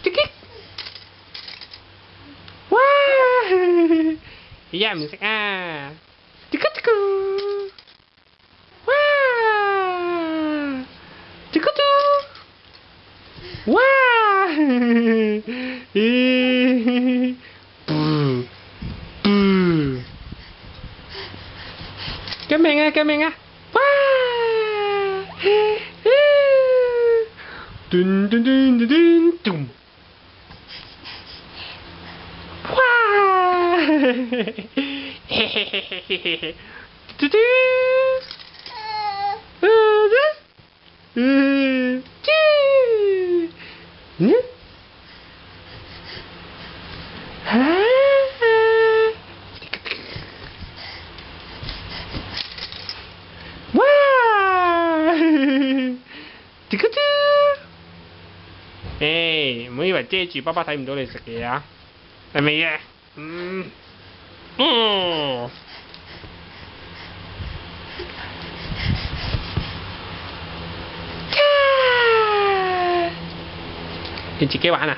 Tikik. Wah. Iya, musik ah. Tiku-tiku. Wah. Tiku-tiku. Wah. Cái mình á. Wow. Dun dun dun dun dun dum. Wow. Du du. Ê, mới bà che chị爸睇唔到你食嘢啊，係咪啊？你自己玩啊？